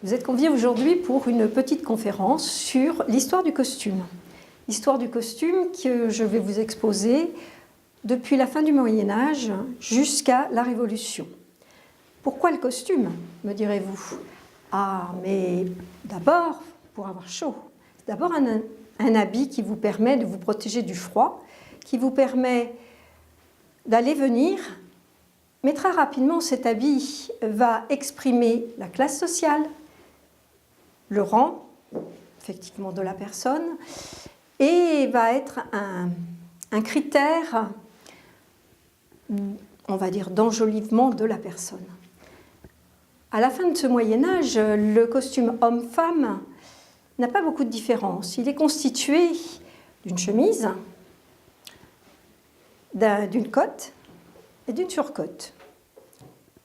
Vous êtes conviés aujourd'hui pour une petite conférence sur l'histoire du costume. L'histoire du costume que je vais vous exposer depuis la fin du Moyen-Âge jusqu'à la Révolution. Pourquoi le costume, me direz-vous? Ah, mais d'abord, pour avoir chaud. C'est d'abord un habit qui vous permet de vous protéger du froid, qui vous permet d'aller venir. Mais très rapidement, cet habit va exprimer la classe sociale, le rang, effectivement, de la personne, et va être un critère, on va dire, d'enjolivement de la personne. À la fin de ce Moyen-Âge, le costume homme-femme n'a pas beaucoup de différence. Il est constitué d'une chemise, d'une cotte et d'une surcotte.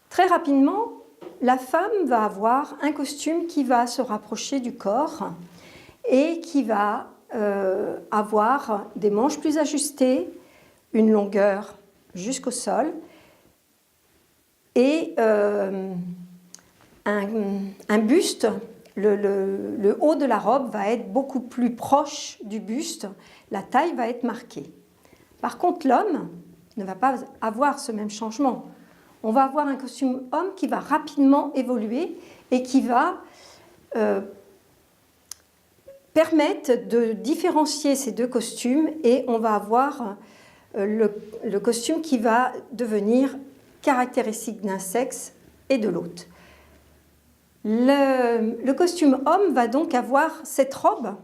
Très rapidement, la femme va avoir un costume qui va se rapprocher du corps et qui va avoir des manches plus ajustées, une longueur jusqu'au sol et un buste. Le haut de la robe va être beaucoup plus proche du buste, la taille va être marquée. Par contre, l'homme ne va pas avoir ce même changement. On va avoir un costume homme qui va rapidement évoluer et qui va permettre de différencier ces deux costumes, et on va avoir le costume qui va devenir caractéristique d'un sexe et de l'autre. Le costume homme va donc avoir cette robe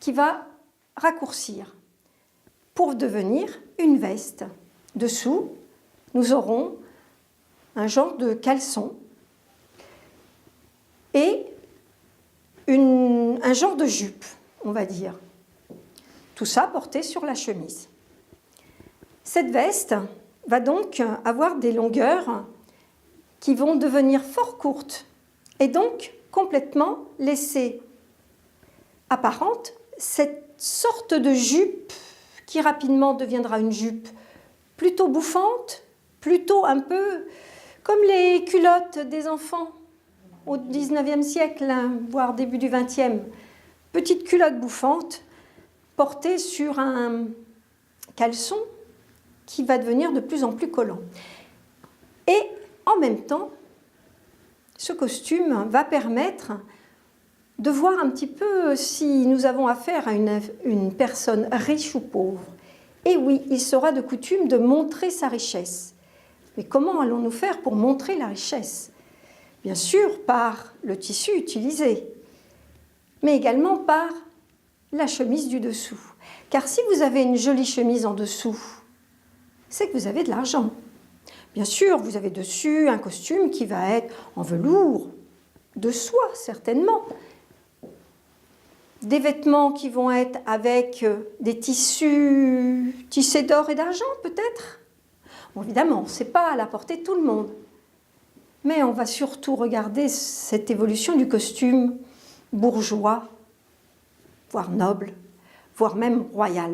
qui va raccourcir pour devenir une veste. Dessous, nous aurons un genre de caleçon et un genre de jupe, on va dire. Tout ça porté sur la chemise. Cette veste va donc avoir des longueurs qui vont devenir fort courtes et donc complètement laisser apparente cette sorte de jupe qui rapidement deviendra une jupe plutôt bouffante, plutôt un peu comme les culottes des enfants au XIXe siècle, voire début du XXe. Petite culotte bouffante portée sur un caleçon qui va devenir de plus en plus collant. Et en même temps, ce costume va permettre de voir un petit peu si nous avons affaire à une personne riche ou pauvre. Et oui, il sera de coutume de montrer sa richesse. Mais comment allons-nous faire pour montrer la richesse? Bien sûr, par le tissu utilisé, mais également par la chemise du dessous. Car si vous avez une jolie chemise en dessous, c'est que vous avez de l'argent. Bien sûr, vous avez dessus un costume qui va être en velours, de soie certainement. Des vêtements qui vont être avec des tissus tissés d'or et d'argent peut-être. Bon, évidemment, ce n'est pas à la portée de tout le monde. Mais on va surtout regarder cette évolution du costume bourgeois, voire noble, voire même royal.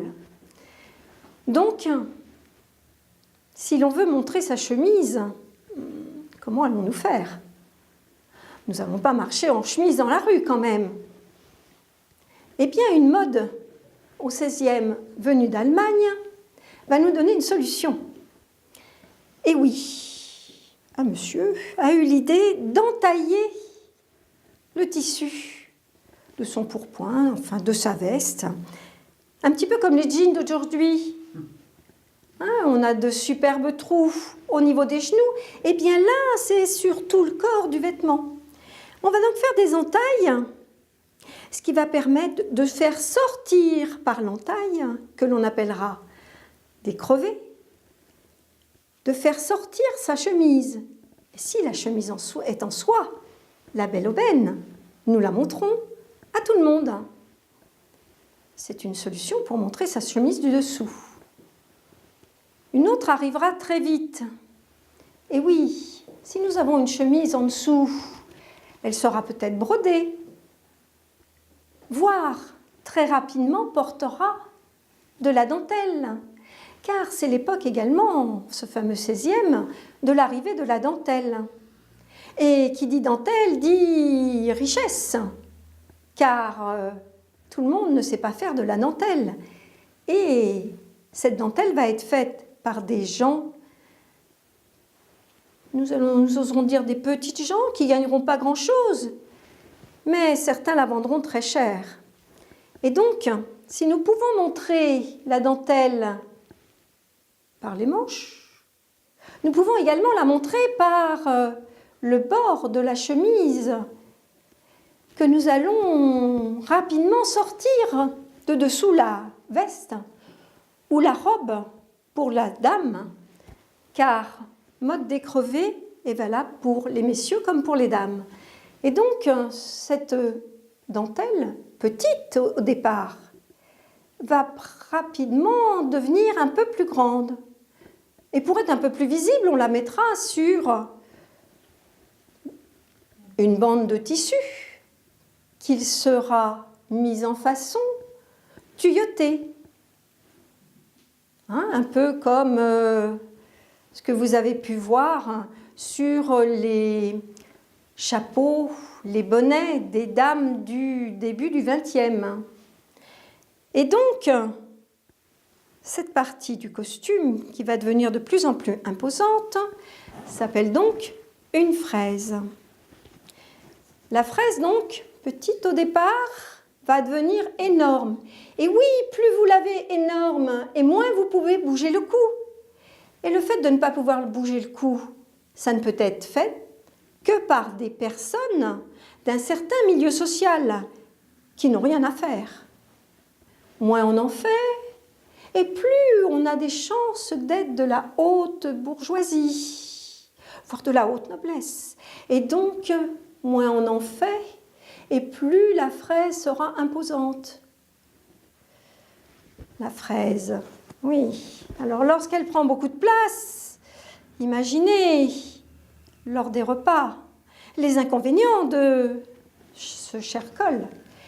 Donc, si l'on veut montrer sa chemise, comment allons-nous faire? Nous n'allons pas marcher en chemise dans la rue quand même. Eh bien, une mode au XVIe venue d'Allemagne va nous donner une solution. Et oui, un monsieur a eu l'idée d'entailler le tissu de son pourpoint, enfin de sa veste, un petit peu comme les jeans d'aujourd'hui. On a de superbes trous au niveau des genoux. Eh bien là, c'est sur tout le corps du vêtement. On va donc faire des entailles, ce qui va permettre de faire sortir par l'entaille, que l'on appellera des crevés, de faire sortir sa chemise. Et si la chemise est en soie, la belle aubaine, nous la montrons à tout le monde. C'est une solution pour montrer sa chemise du dessous. Une autre arrivera très vite. Et oui, si nous avons une chemise en dessous, elle sera peut-être brodée, voire très rapidement portera de la dentelle. Car c'est l'époque également, ce fameux XVIe, de l'arrivée de la dentelle. Et qui dit dentelle dit richesse, car tout le monde ne sait pas faire de la dentelle. Et cette dentelle va être faite par des gens, nous oserons dire des petites gens qui ne gagneront pas grand-chose, mais certains la vendront très cher. Et donc, si nous pouvons montrer la dentelle par les manches, nous pouvons également la montrer par le bord de la chemise que nous allons rapidement sortir de dessous la veste ou la robe pour la dame, car mode décrevé est valable pour les messieurs comme pour les dames. Et donc, cette dentelle, petite au départ, va rapidement devenir un peu plus grande. Et pour être un peu plus visible, on la mettra sur une bande de tissu qu'il sera mis en façon tuyautée. Un peu comme ce que vous avez pu voir sur les chapeaux, les bonnets des dames du début du XXe. Et donc, cette partie du costume, qui va devenir de plus en plus imposante, s'appelle donc une fraise. La fraise, donc, petite au départ, va devenir énorme. Et oui, plus vous l'avez énorme, et moins vous pouvez bouger le cou. Et le fait de ne pas pouvoir bouger le cou, ça ne peut être fait que par des personnes d'un certain milieu social qui n'ont rien à faire. Moins on en fait, et plus on a des chances d'être de la haute bourgeoisie, voire de la haute noblesse. Et donc, moins on en fait, et plus la fraise sera imposante. La fraise, oui. Alors, lorsqu'elle prend beaucoup de place, imaginez, lors des repas, les inconvénients de ce cher col.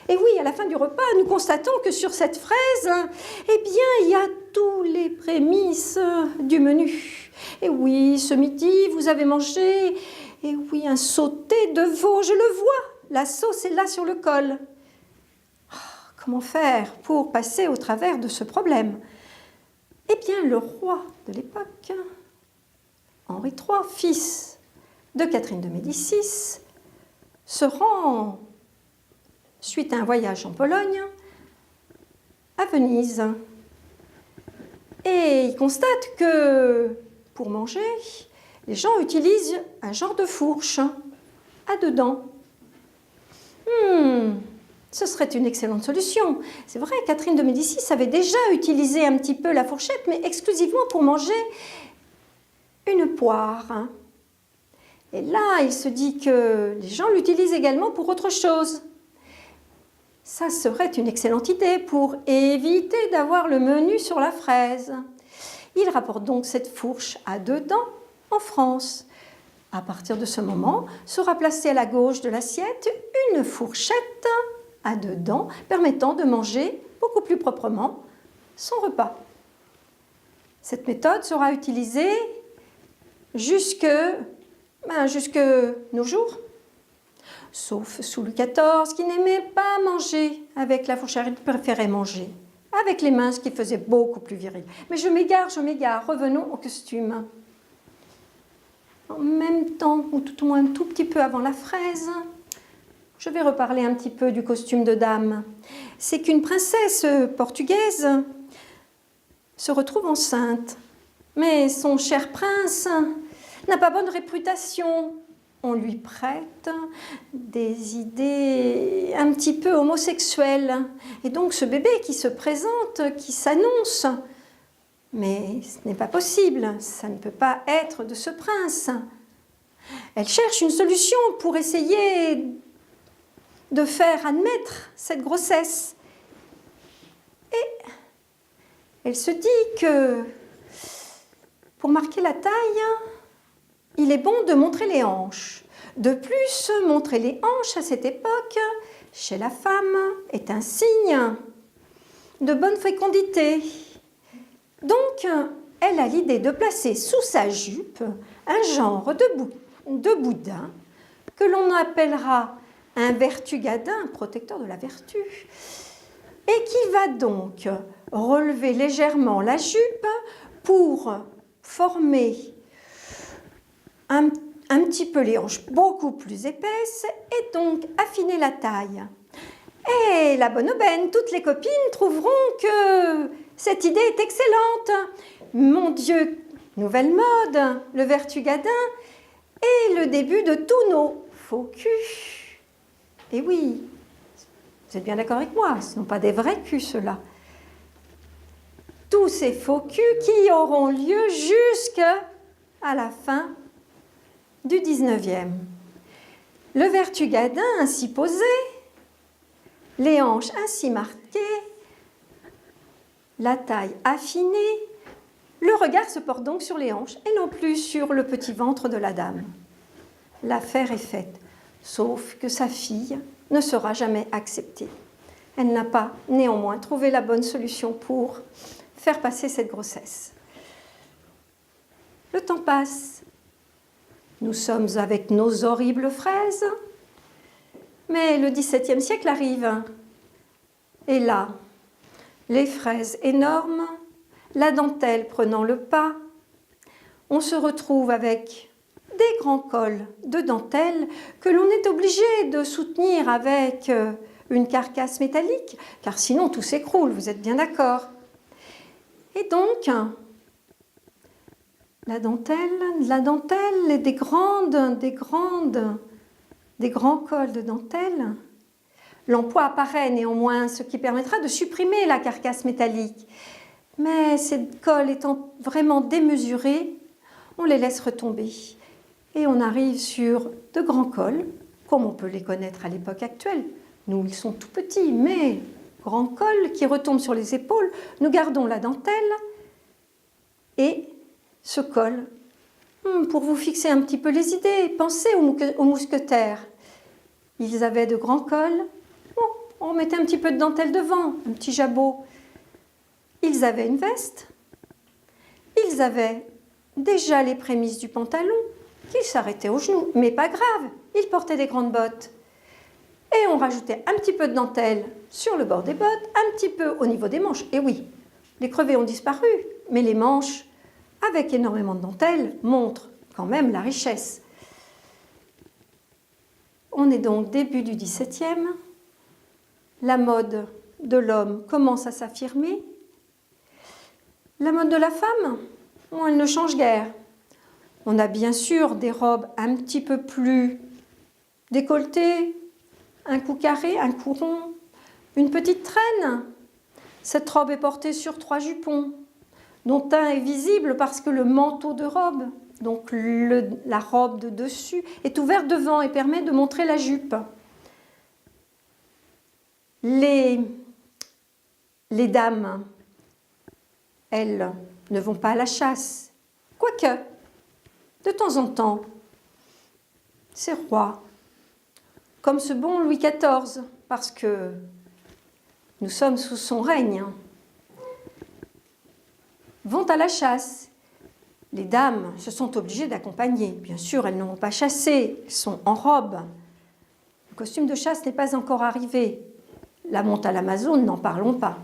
Et oui, à la fin du repas, nous constatons que sur cette fraise, eh bien, il y a tous les prémices du menu. Et oui, ce midi, vous avez mangé, et oui, un sauté de veau, je le vois. La sauce est là sur le col. Oh, comment faire pour passer au travers de ce problème? Eh bien, le roi de l'époque, Henri III, fils de Catherine de Médicis, se rend, suite à un voyage en Pologne, à Venise. Et il constate que, pour manger, les gens utilisent un genre de fourche à deux dents. Ce serait une excellente solution. C'est vrai, Catherine de Médicis avait déjà utilisé un petit peu la fourchette, mais exclusivement pour manger une poire. Et là, il se dit que les gens l'utilisent également pour autre chose. Ça serait une excellente idée pour éviter d'avoir le menu sur la fraise. Il rapporte donc cette fourche à deux dents en France. À partir de ce moment, sera placée à la gauche de l'assiette une fourchette à deux dents permettant de manger beaucoup plus proprement son repas. Cette méthode sera utilisée jusque nos jours, sauf sous Louis XIV qui n'aimait pas manger avec la fourchette, il préférait manger avec les mains, ce qui faisait beaucoup plus viril. Mais je m'égare, revenons au costume. En même temps, ou tout au moins un tout petit peu avant la fraise, je vais reparler un petit peu du costume de dame. C'est qu'une princesse portugaise se retrouve enceinte, mais son cher prince n'a pas bonne réputation. On lui prête des idées un petit peu homosexuelles. Et donc ce bébé qui se présente, qui s'annonce, mais ce n'est pas possible, ça ne peut pas être de ce prince. Elle cherche une solution pour essayer de faire admettre cette grossesse. Et elle se dit que pour marquer la taille, il est bon de montrer les hanches. De plus, montrer les hanches à cette époque, chez la femme, est un signe de bonne fécondité. Donc, elle a l'idée de placer sous sa jupe un genre de boudin que l'on appellera un vertugadin, protecteur de la vertu, et qui va donc relever légèrement la jupe pour former un petit peu les hanches beaucoup plus épaisses et donc affiner la taille. Et la bonne aubaine, toutes les copines trouveront que cette idée est excellente. Mon Dieu, nouvelle mode, le vertugadin est le début de tous nos faux culs. Et oui, vous êtes bien d'accord avec moi, ce ne sont pas des vrais culs ceux-là. Tous ces faux culs qui auront lieu jusqu'à la fin du 19e. Le vertugadin ainsi posé, les hanches ainsi marquées, la taille affinée, le regard se porte donc sur les hanches et non plus sur le petit ventre de la dame. L'affaire est faite, sauf que sa fille ne sera jamais acceptée. Elle n'a pas néanmoins trouvé la bonne solution pour faire passer cette grossesse. Le temps passe. Nous sommes avec nos horribles fraises, mais le XVIIe siècle arrive. Et là, les fraises énormes, la dentelle prenant le pas, on se retrouve avec des grands cols de dentelle que l'on est obligé de soutenir avec une carcasse métallique, car sinon tout s'écroule, vous êtes bien d'accord. Et donc, la dentelle et des grands cols de dentelle. L'emploi apparaît néanmoins, ce qui permettra de supprimer la carcasse métallique. Mais ces cols étant vraiment démesurés, on les laisse retomber. Et on arrive sur de grands cols, comme on peut les connaître à l'époque actuelle. Nous, ils sont tout petits, mais grands cols qui retombent sur les épaules. Nous gardons la dentelle et ce col. Pour vous fixer un petit peu les idées, pensez aux mousquetaires. Ils avaient de grands cols. On mettait un petit peu de dentelle devant, un petit jabot. Ils avaient une veste. Ils avaient déjà les prémices du pantalon, qui s'arrêtaient aux genoux. Mais pas grave, ils portaient des grandes bottes. Et on rajoutait un petit peu de dentelle sur le bord des bottes, un petit peu au niveau des manches. Et oui, les crevés ont disparu, mais les manches, avec énormément de dentelle, montrent quand même la richesse. On est donc début du XVIIe. La mode de l'homme commence à s'affirmer. La mode de la femme, elle ne change guère. On a bien sûr des robes un petit peu plus décolletées, un cou carré, un cou rond, une petite traîne. Cette robe est portée sur 3 jupons, dont un est visible parce que le manteau de robe, donc la robe de dessus, est ouvert devant et permet de montrer la jupe. Les dames, elles, ne vont pas à la chasse, quoique, de temps en temps, ces rois, comme ce bon Louis XIV, parce que nous sommes sous son règne, vont à la chasse. Les dames se sont obligées d'accompagner. Bien sûr, elles ne vont pas chasser, elles sont en robe. Le costume de chasse n'est pas encore arrivé. La monte à l'Amazone, n'en parlons pas.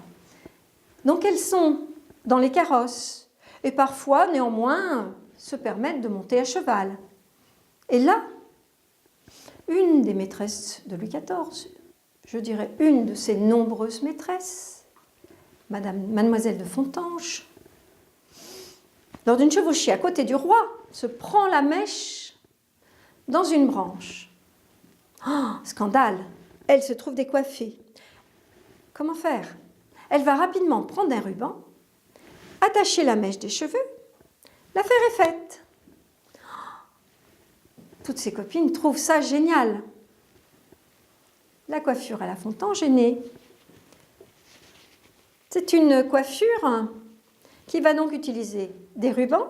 Donc elles sont dans les carrosses et parfois, néanmoins, se permettent de monter à cheval. Et là, une des maîtresses de Louis XIV, je dirais une de ses nombreuses maîtresses, Mademoiselle de Fontanges, lors d'une chevauchée à côté du roi, se prend la mèche dans une branche. Oh, scandale! Elle se trouve décoiffée. Comment faire? Elle va rapidement prendre un ruban, attacher la mèche des cheveux. L'affaire est faite. Toutes ses copines trouvent ça génial. La coiffure à la Fontange est née. C'est une coiffure qui va donc utiliser des rubans.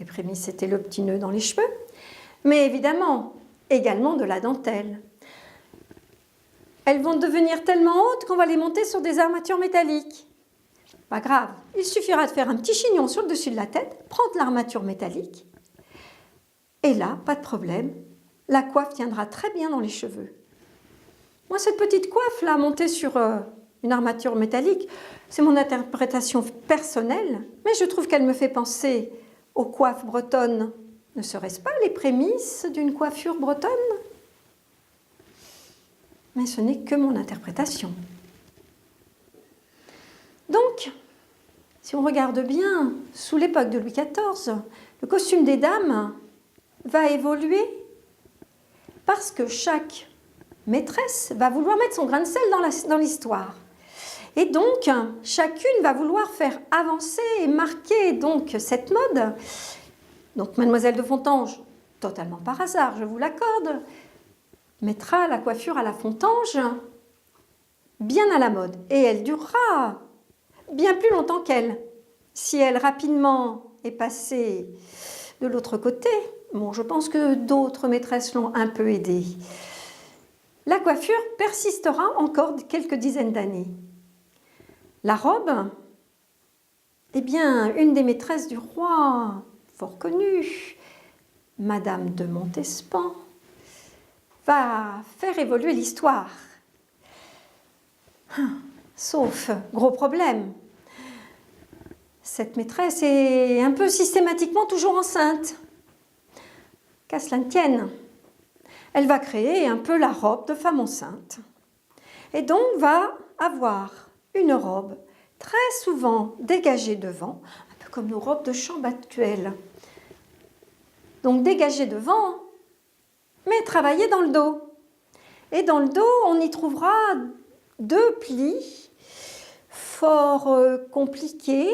Les prémices, c'était le petit nœud dans les cheveux, mais évidemment, également de la dentelle. Elles vont devenir tellement hautes qu'on va les monter sur des armatures métalliques. Pas grave, il suffira de faire un petit chignon sur le dessus de la tête, prendre l'armature métallique, et là, pas de problème, la coiffe tiendra très bien dans les cheveux. Moi, cette petite coiffe là, montée sur une armature métallique, c'est mon interprétation personnelle, mais je trouve qu'elle me fait penser aux coiffes bretonnes. Ne serait-ce pas les prémices d'une coiffure bretonne? Mais ce n'est que mon interprétation. Donc, si on regarde bien, sous l'époque de Louis XIV, le costume des dames va évoluer parce que chaque maîtresse va vouloir mettre son grain de sel dans l'histoire. Et donc, chacune va vouloir faire avancer et marquer donc cette mode. Donc, Mademoiselle de Fontanges, totalement par hasard, je vous l'accorde, mettra la coiffure à la Fontanges bien à la mode. Et elle durera bien plus longtemps qu'elle. Si elle rapidement est passée de l'autre côté, bon, je pense que d'autres maîtresses l'ont un peu aidée. La coiffure persistera encore quelques dizaines d'années. La robe, eh bien, une des maîtresses du roi, fort connue, Madame de Montespan, va faire évoluer l'histoire. Sauf, gros problème, cette maîtresse est un peu systématiquement toujours enceinte. Qu'à cela ne tienne, elle va créer un peu la robe de femme enceinte. Et donc va avoir une robe très souvent dégagée devant, un peu comme nos robes de chambre actuelles. Donc dégagée devant, mais travaillée dans le dos. Et dans le dos, on y trouvera 2 plis fort compliqués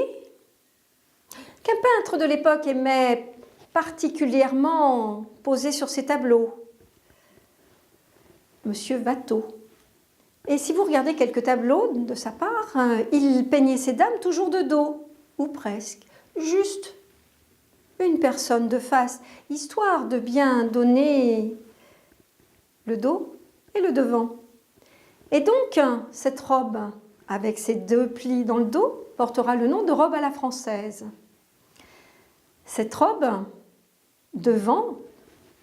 qu'un peintre de l'époque aimait particulièrement poser sur ses tableaux. Monsieur Watteau. Et si vous regardez quelques tableaux de sa part, il peignait ses dames toujours de dos, ou presque, juste une personne de face, histoire de bien donner le dos et le devant. Et donc, cette robe, avec ses 2 plis dans le dos, portera le nom de robe à la française. Cette robe, devant,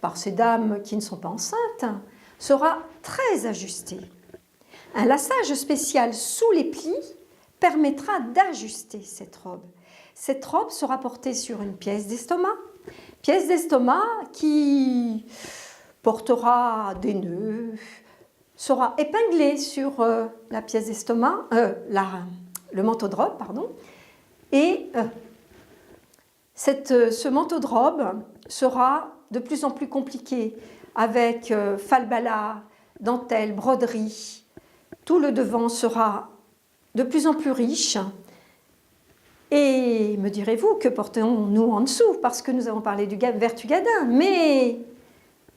par ces dames qui ne sont pas enceintes, sera très ajustée. Un lassage spécial sous les plis permettra d'ajuster cette robe. Cette robe sera portée sur une pièce d'estomac qui portera des nœuds, sera épinglée sur la pièce d'estomac, le manteau de robe, pardon, et ce manteau de robe sera de plus en plus compliqué avec falbalas, dentelles, broderies. Tout le devant sera de plus en plus riche. Et me direz-vous, que portons-nous en dessous? Parce que nous avons parlé du Vertugadin. Mais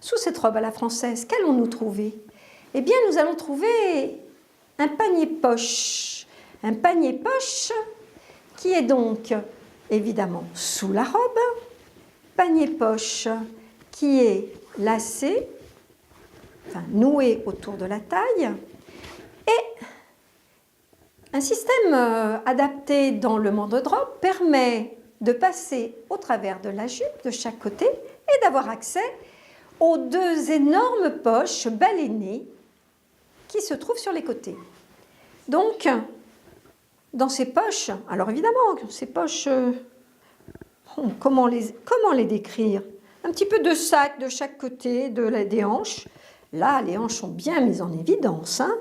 sous cette robe à la française, qu'allons-nous trouver? Eh bien, nous allons trouver un panier-poche. Un panier-poche qui est donc évidemment sous la robe. Panier-poche qui est lacé, enfin noué autour de la taille. Et un système adapté dans le manteau de robe permet de passer au travers de la jupe de chaque côté et d'avoir accès aux 2 énormes poches baleinées qui se trouvent sur les côtés. Donc, dans ces poches, alors évidemment, ces poches, comment les décrire? Un petit peu de sac de chaque côté des hanches. Là, les hanches sont bien mises en évidence, hein.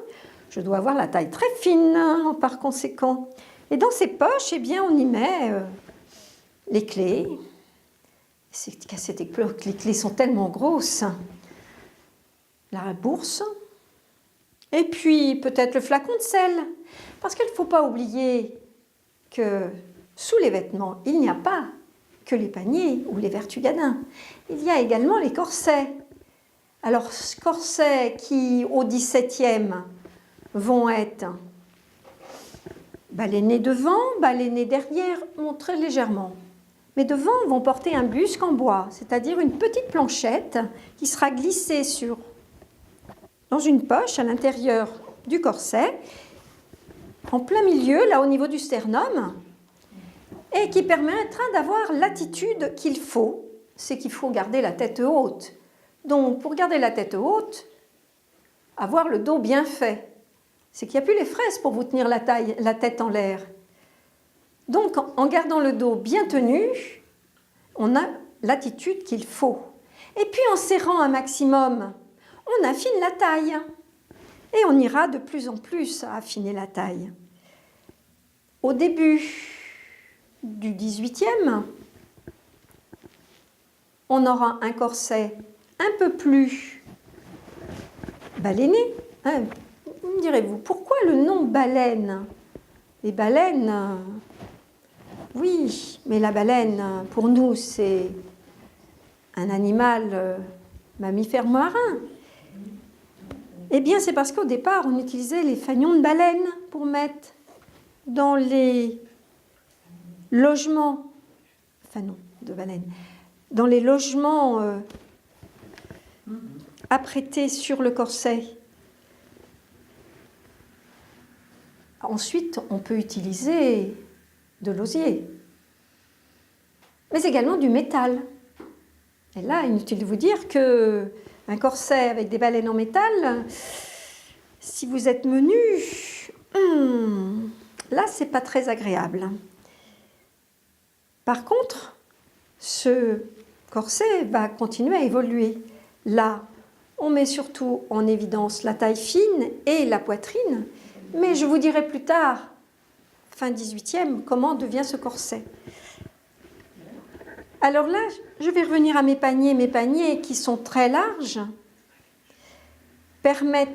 Je dois avoir la taille très fine, hein, par conséquent. Et dans ces poches, eh bien, on y met les clés. Qu'à cette époque, les clés sont tellement grosses. La bourse. Et puis, peut-être le flacon de sel. Parce qu'il ne faut pas oublier que sous les vêtements, il n'y a pas que les paniers ou les vertugadins. Il y a également les corsets. Alors, corsets qui, au XVIIe, vont être balénés devant, balénés derrière, montrés légèrement. Mais devant, vont porter un busc en bois, c'est-à-dire une petite planchette qui sera glissée dans une poche à l'intérieur du corset, en plein milieu, là au niveau du sternum, et qui permettra d'avoir l'attitude qu'il faut. C'est qu'il faut garder la tête haute. Donc, pour garder la tête haute, avoir le dos bien fait, c'est qu'il n'y a plus les fraises pour vous tenir la tête en l'air. Donc, en gardant le dos bien tenu, on a l'attitude qu'il faut. Et puis, en serrant un maximum, on affine la taille. Et on ira de plus en plus à affiner la taille. Au début du 18e, on aura un corset un peu plus baleiné. Me direz-vous, pourquoi le nom baleine? Les baleines, oui, mais la baleine, pour nous, c'est un animal mammifère marin. Eh bien, c'est parce qu'au départ, on utilisait les fanions de baleine pour mettre dans les logements, enfin non, de baleine, dans les logements apprêtés sur le corset. Ensuite, on peut utiliser de l'osier, mais également du métal. Et là, inutile de vous dire qu'un corset avec des baleines en métal, si vous êtes menu, là, c'est pas très agréable. Par contre, ce corset va continuer à évoluer. Là, on met surtout en évidence la taille fine et la poitrine, mais je vous dirai plus tard, fin 18e, comment devient ce corset. Alors là, je vais revenir à mes paniers. Mes paniers qui sont très larges permettent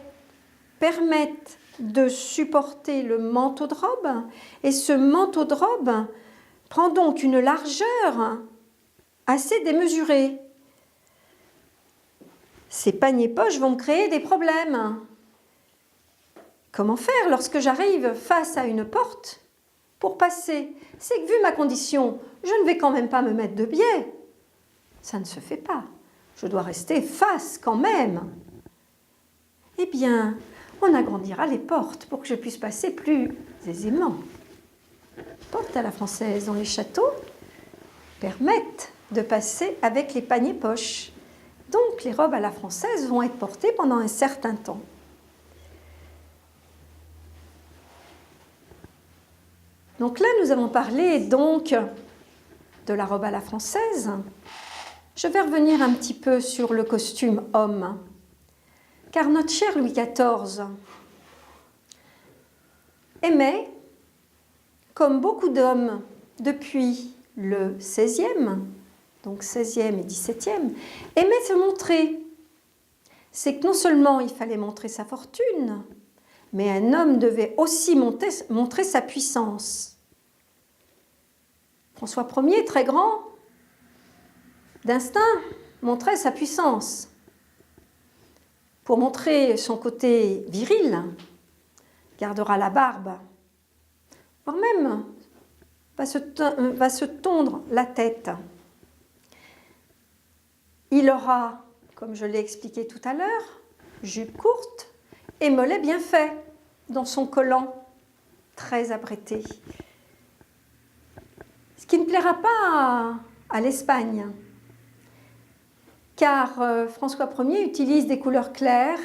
de supporter le manteau de robe. Et ce manteau de robe prend donc une largeur assez démesurée. Ces paniers-poches vont me créer des problèmes. Comment faire lorsque j'arrive face à une porte pour passer? C'est que vu ma condition, je ne vais quand même pas me mettre de biais. Ça ne se fait pas. Je dois rester face quand même. Eh bien, on agrandira les portes pour que je puisse passer plus aisément. Portes à la française dans les châteaux permettent de passer avec les paniers poches. Donc, les robes à la française vont être portées pendant un certain temps. Donc là, nous avons parlé donc de la robe à la française. Je vais revenir un petit peu sur le costume homme. Car notre cher Louis XIV aimait, comme beaucoup d'hommes depuis le XVIe, donc XVIe et XVIIe, aimait se montrer. C'est que non seulement il fallait montrer sa fortune, mais un homme devait aussi montrer sa puissance. François Ier, très grand, d'instinct, montrait sa puissance. Pour montrer son côté viril, gardera la barbe, voire même va se tondre la tête. Il aura, comme je l'ai expliqué tout à l'heure, jupe courte et mollet bien fait dans son collant très apprêté. Ce qui ne plaira pas à l'Espagne, car François Ier utilise des couleurs claires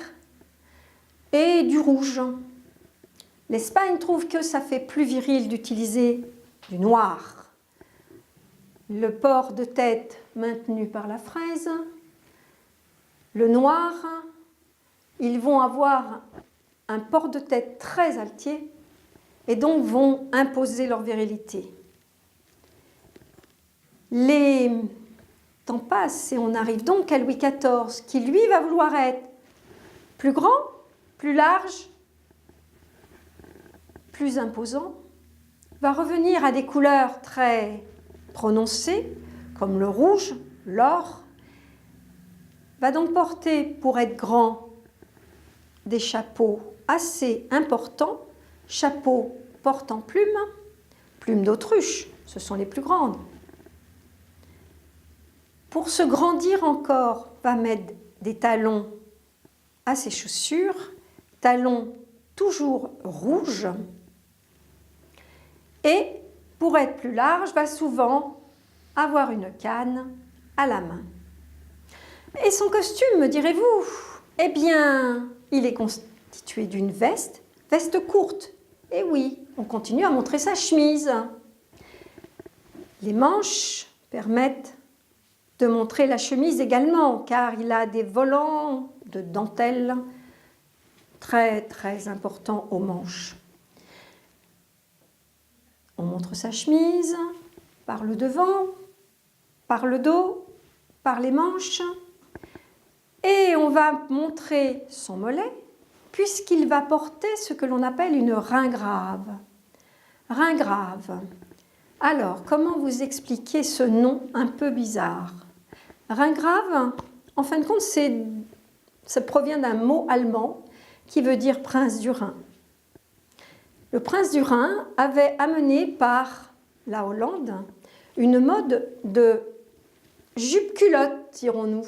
et du rouge. L'Espagne trouve que ça fait plus viril d'utiliser du noir. Le port de tête maintenu par la fraise, le noir, ils vont avoir un port de tête très altier et donc vont imposer leur virilité. Les temps passent et on arrive donc à Louis XIV qui lui va vouloir être plus grand, plus large, plus imposant, va revenir à des couleurs très prononcées comme le rouge, l'or, va donc porter pour être grand des chapeaux assez importants, chapeaux portant plumes, plumes d'autruche, ce sont les plus grandes. Pour se grandir encore, va mettre des talons à ses chaussures, talons toujours rouges, et pour être plus large, va souvent avoir une canne à la main. Et son costume, me direz-vous? Eh bien, il est constitué d'une veste courte. Et oui, on continue à montrer sa chemise. Les manches permettent de montrer la chemise également, car il a des volants de dentelle très très importants aux manches. On montre sa chemise par le devant, par le dos, par les manches, et on va montrer son mollet, puisqu'il va porter ce que l'on appelle une ringrave. Ringrave. Alors, comment vous expliquer ce nom un peu bizarre? Ringrave, en fin de compte, ça provient d'un mot allemand qui veut dire prince du Rhin. Le prince du Rhin avait amené par la Hollande une mode de jupe-culotte, dirons-nous.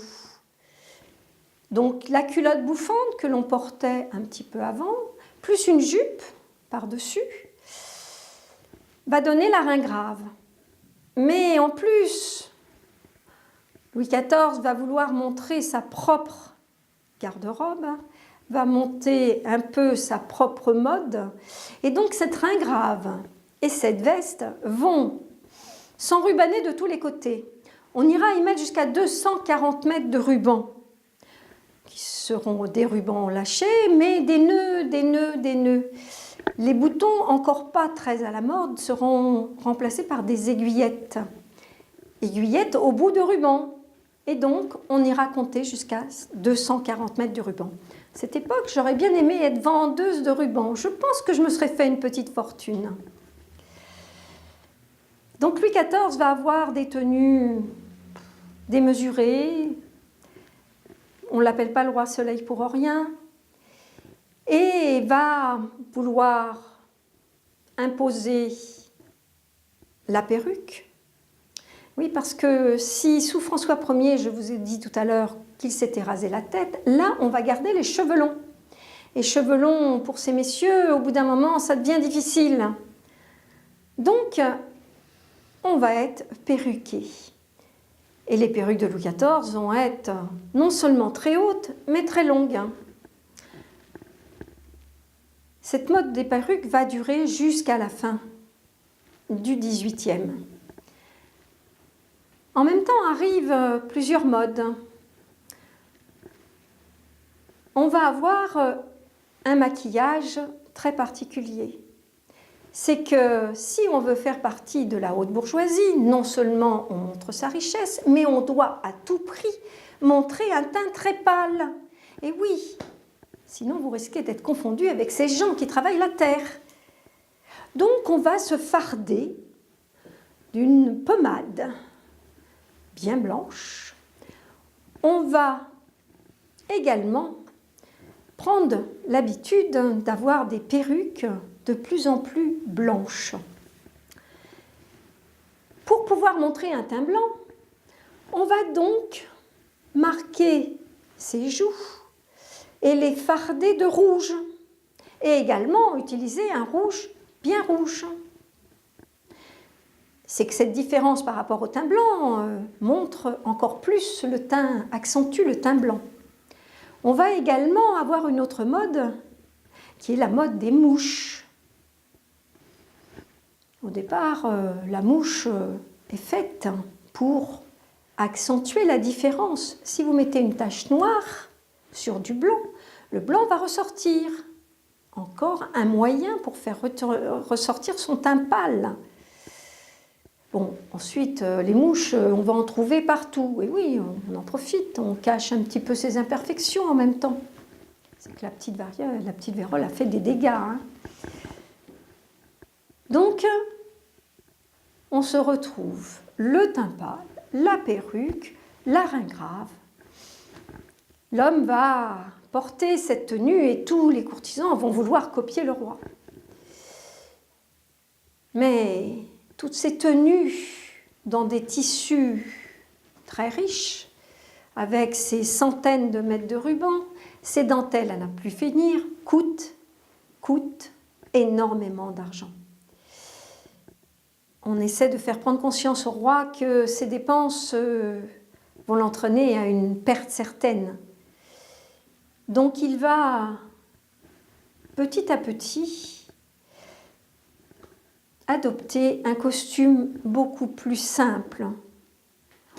Donc la culotte bouffante que l'on portait un petit peu avant, plus une jupe par-dessus, va donner la ringrave. Mais en plus, Louis XIV va vouloir montrer sa propre garde-robe, va monter un peu sa propre mode, et donc cette ringrave et cette veste vont s'enrubanner de tous les côtés. On ira y mettre jusqu'à 240 mètres de ruban, qui seront des rubans lâchés, mais des nœuds, des nœuds, des nœuds. Les boutons, encore pas très à la mode, seront remplacés par des aiguillettes. Aiguillettes au bout de ruban. Et donc, on ira compter jusqu'à 240 mètres de ruban. À cette époque, j'aurais bien aimé être vendeuse de rubans. Je pense que je me serais fait une petite fortune. Donc, Louis XIV va avoir des tenues démesurées. On ne l'appelle pas le roi soleil pour rien. Et va vouloir imposer la perruque. Oui, parce que si sous François Ier, je vous ai dit tout à l'heure qu'il s'était rasé la tête, là, on va garder les cheveux longs. Et cheveux longs, pour ces messieurs, au bout d'un moment, ça devient difficile. Donc, on va être perruqué. Et les perruques de Louis XIV vont être non seulement très hautes, mais très longues. Cette mode des perruques va durer jusqu'à la fin du XVIIIe. En même temps arrivent plusieurs modes. On va avoir un maquillage très particulier. C'est que si on veut faire partie de la haute bourgeoisie, non seulement on montre sa richesse, mais on doit à tout prix montrer un teint très pâle. Et oui, sinon vous risquez d'être confondu avec ces gens qui travaillent la terre. Donc on va se farder d'une pommade bien blanche. On va également prendre l'habitude d'avoir des perruques de plus en plus blanches. Pour pouvoir montrer un teint blanc, on va donc marquer ses joues et les farder de rouge, et également utiliser un rouge bien rouge. C'est que cette différence par rapport au teint blanc montre encore plus le teint, accentue le teint blanc. On va également avoir une autre mode, qui est la mode des mouches. Au départ, la mouche est faite pour accentuer la différence. Si vous mettez une tache noire sur du blanc, le blanc va ressortir. Encore un moyen pour faire ressortir son teint pâle. Bon, ensuite, les mouches, on va en trouver partout. Et oui, on en profite, on cache un petit peu ses imperfections en même temps. C'est que la petite vérole a fait des dégâts. Hein. Donc, on se retrouve le teint pâle, la perruque, la ringrave. L'homme va porter cette tenue et tous les courtisans vont vouloir copier le roi. Mais toutes ces tenues dans des tissus très riches, avec ces centaines de mètres de ruban, ces dentelles à n'en plus finir, coûtent énormément d'argent. On essaie de faire prendre conscience au roi que ces dépenses vont l'entraîner à une perte certaine. Donc il va petit à petit adopter un costume beaucoup plus simple.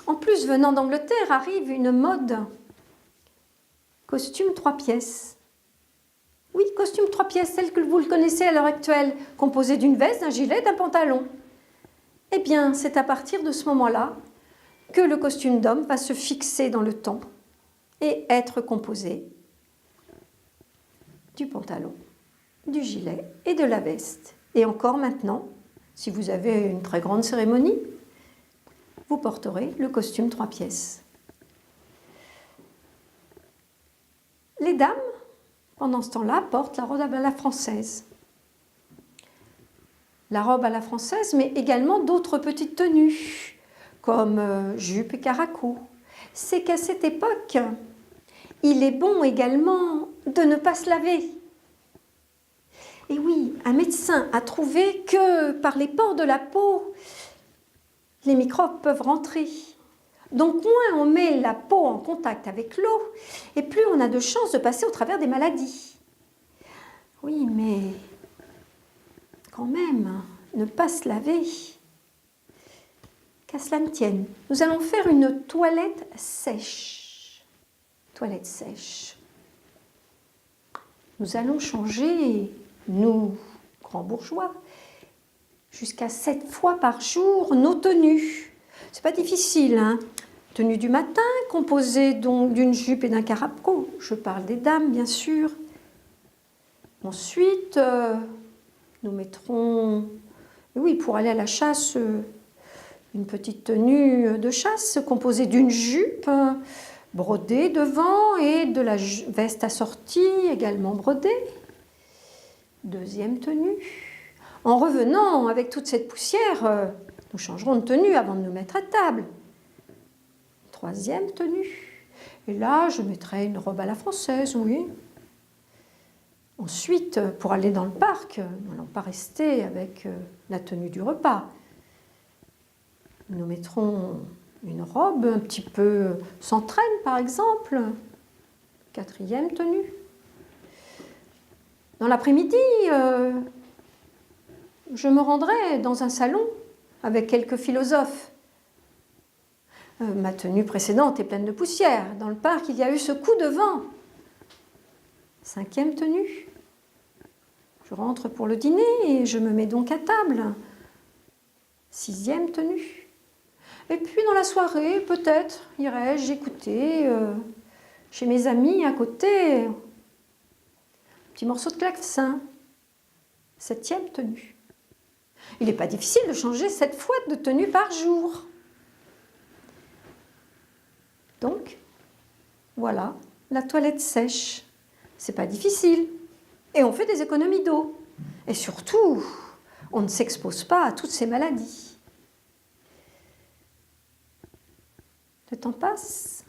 En plus, venant d'Angleterre, arrive une mode costume 3 pièces. Oui, costume 3 pièces, tel que vous le connaissez à l'heure actuelle, composé d'une veste, d'un gilet, d'un pantalon. Eh bien, c'est à partir de ce moment-là que le costume d'homme va se fixer dans le temps et être composé du pantalon, du gilet et de la veste. Et encore maintenant, si vous avez une très grande cérémonie, vous porterez le costume 3 pièces. Les dames, pendant ce temps-là, portent la robe à la française. La robe à la française, mais également d'autres petites tenues, comme jupe et caraco. C'est qu'à cette époque, il est bon également de ne pas se laver. Et oui, un médecin a trouvé que par les pores de la peau, les microbes peuvent rentrer. Donc moins on met la peau en contact avec l'eau, et plus on a de chances de passer au travers des maladies. Oui, mais quand même, ne pas se laver, qu'à cela ne tienne. Nous allons faire une toilette sèche. Toilette sèche. Nous allons changer, nous, grands bourgeois, jusqu'à 7 fois par jour nos tenues. C'est pas difficile, hein. Tenue du matin, composée donc d'une jupe et d'un caraco. Je parle des dames, bien sûr. Ensuite, nous mettrons, oui, pour aller à la chasse, une petite tenue de chasse composée d'une jupe brodée devant et de la veste assortie, également brodée. Deuxième tenue. En revenant avec toute cette poussière, nous changerons de tenue avant de nous mettre à table. Troisième tenue. Et là, je mettrai une robe à la française, oui. Ensuite, pour aller dans le parc, nous n'allons pas rester avec la tenue du repas. Nous mettrons une robe un petit peu sans traîne, par exemple. Quatrième tenue. Dans l'après-midi, je me rendrai dans un salon avec quelques philosophes. Ma tenue précédente est pleine de poussière. Dans le parc, il y a eu ce coup de vent. Cinquième tenue. Je rentre pour le dîner et je me mets donc à table. Sixième tenue. Et puis dans la soirée, peut-être, irai-je écouter chez mes amis à côté un petit morceau de clavecin. Septième tenue. Il n'est pas difficile de changer 7 fois de tenue par jour. Donc, voilà, la toilette sèche. C'est pas difficile. Et on fait des économies d'eau. Et surtout, on ne s'expose pas à toutes ces maladies. Le temps passe.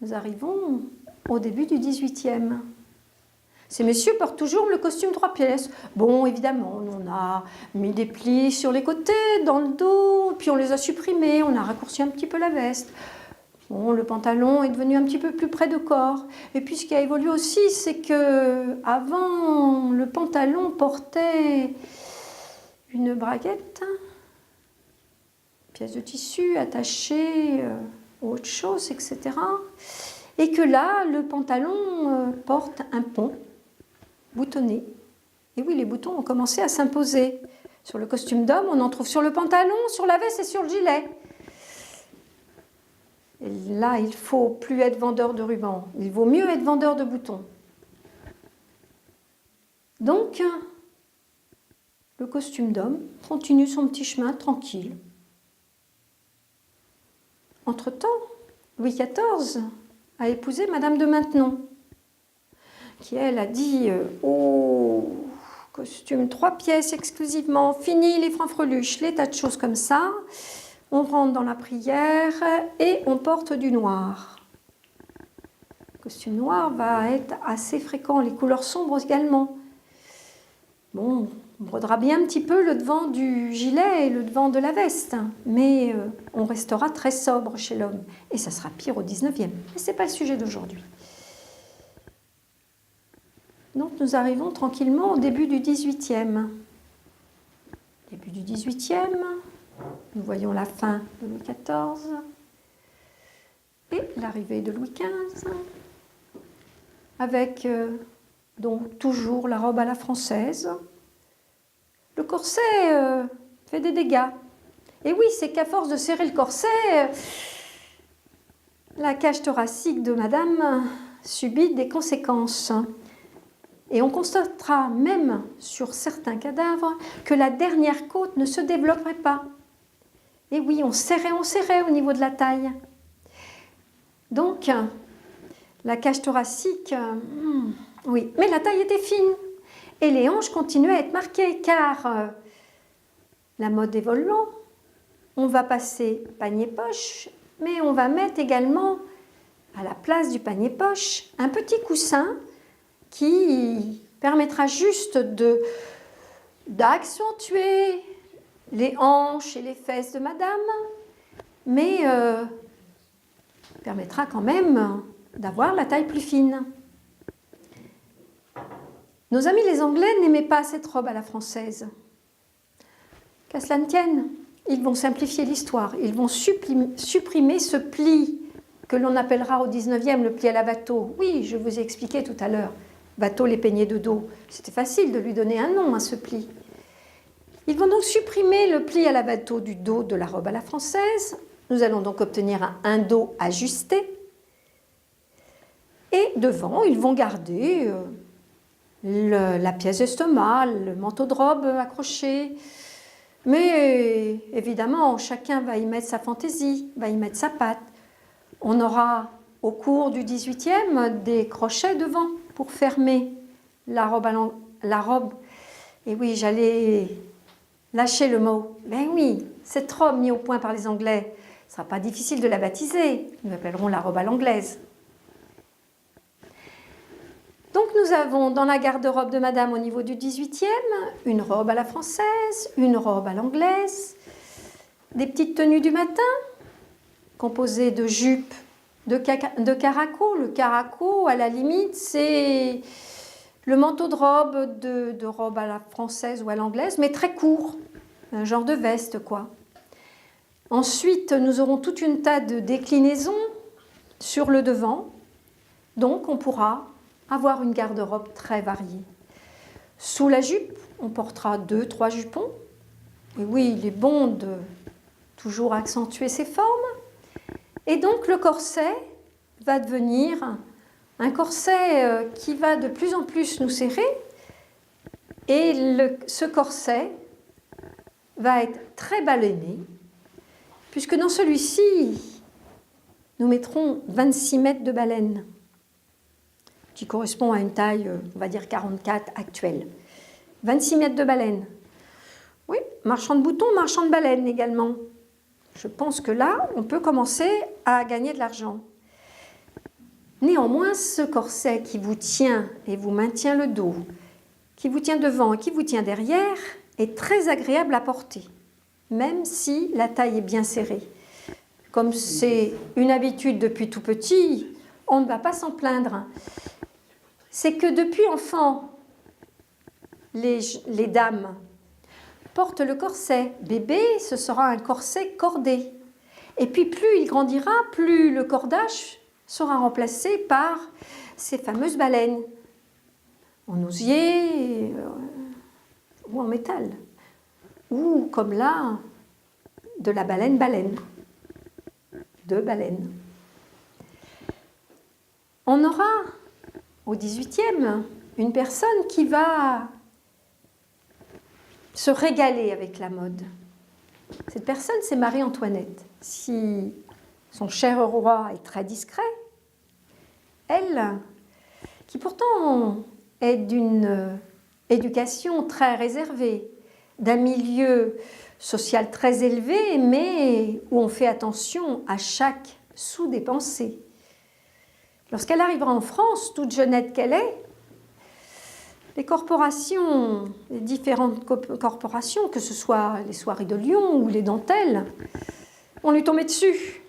Nous arrivons au début du 18e. Ces messieurs portent toujours le costume 3 pièces. Bon, évidemment, on a mis des plis sur les côtés, dans le dos, puis on les a supprimés, on a raccourci un petit peu la veste. Bon, le pantalon est devenu un petit peu plus près de corps. Et puis ce qui a évolué aussi, c'est que avant, le pantalon portait une braguette, pièce de tissu attachée aux autres choses, etc. Et que là, le pantalon porte un pont boutonné. Et oui, les boutons ont commencé à s'imposer. Sur le costume d'homme, on en trouve sur le pantalon, sur la veste et sur le gilet. Et là, il ne faut plus être vendeur de rubans. Il vaut mieux être vendeur de boutons. Donc, le costume d'homme continue son petit chemin tranquille. Entre-temps, Louis XIV a épousé Madame de Maintenon, qui, elle, a dit « Oh, costume 3 pièces exclusivement, fini les francs-freluches, les tas de choses comme ça. On rentre dans la prière et on porte du noir. » Le costume noir va être assez fréquent, les couleurs sombres également. Bon, on brodera bien un petit peu le devant du gilet et le devant de la veste, mais on restera très sobre chez l'homme. Et ça sera pire au 19e. Mais ce n'est pas le sujet d'aujourd'hui. Donc nous arrivons tranquillement au début du 18e. Début du 18e, nous voyons la fin de Louis XIV et l'arrivée de Louis XV, avec donc toujours la robe à la française. Le corset fait des dégâts. Et oui, c'est qu'à force de serrer le corset, la cage thoracique de madame subit des conséquences. Et on constatera même sur certains cadavres que la dernière côte ne se développerait pas. Et oui, on serrait au niveau de la taille. Donc, la cage thoracique, oui, mais la taille était fine. Et les hanches continuaient à être marquées, car la mode évoluant, on va passer panier-poche, mais on va mettre également, à la place du panier-poche, un petit coussin qui permettra juste d'accentuer les hanches et les fesses de madame, mais permettra quand même d'avoir la taille plus fine. Nos amis les Anglais n'aimaient pas cette robe à la française. Qu'à cela ne tienne, ils vont simplifier l'histoire, ils vont supprimer ce pli que l'on appellera au 19e le pli à la Watteau. Oui, je vous ai expliqué tout à l'heure. Watteau les peignait de dos. C'était facile de lui donner un nom à ce pli. Ils vont donc supprimer le pli à la Watteau du dos de la robe à la française. Nous allons donc obtenir un dos ajusté. Et devant, ils vont garder la pièce d'estomac, le manteau de robe accroché. Mais évidemment, chacun va y mettre sa fantaisie, va y mettre sa patte. On aura au cours du 18e des crochets devant pour fermer la robe. Et oui, j'allais lâcher le mot. Ben oui, cette robe mise au point par les Anglais, ce ne sera pas difficile de la baptiser. Nous l'appellerons la robe à l'anglaise. Donc nous avons dans la garde-robe de madame au niveau du 18e, une robe à la française, une robe à l'anglaise, des petites tenues du matin, composées de jupes, de caraco. Le caraco, à la limite, c'est le manteau de robe, de robe à la française ou à l'anglaise, mais très court, un genre de veste, quoi. Ensuite, nous aurons toute une tas de déclinaisons sur le devant, donc on pourra avoir une garde-robe très variée. Sous la jupe, on portera 2-3 jupons. Et oui, il est bon de toujours accentuer ses formes. Et donc le corset va devenir un corset qui va de plus en plus nous serrer. Et ce corset va être très ballonné, puisque dans celui-ci, nous mettrons 26 mètres de baleine, qui correspond à une taille, on va dire 44 actuelle. 26 mètres de baleine. Oui, marchand de boutons, marchand de baleines également. Je pense que là, on peut commencer à gagner de l'argent. Néanmoins, ce corset qui vous tient et vous maintient le dos, qui vous tient devant et qui vous tient derrière, est très agréable à porter, même si la taille est bien serrée. Comme c'est une habitude depuis tout petit, on ne va pas s'en plaindre. C'est que depuis enfant, les dames portent le corset. Bébé, ce sera un corset cordé. Et puis plus il grandira, plus le cordage sera remplacé par ces fameuses baleines, en osier ou en métal. Ou comme là, de la baleine-baleine. De baleines. On aura au 18e une personne qui va se régaler avec la mode. Cette personne, c'est Marie-Antoinette. Si son cher roi est très discret, elle, qui pourtant est d'une éducation très réservée, d'un milieu social très élevé, mais où on fait attention à chaque sou dépensé. Lorsqu'elle arrivera en France, toute jeunette qu'elle est, Les corporations, les différentes corporations, que ce soit les soieries de Lyon ou les dentelles, on lui tombait dessus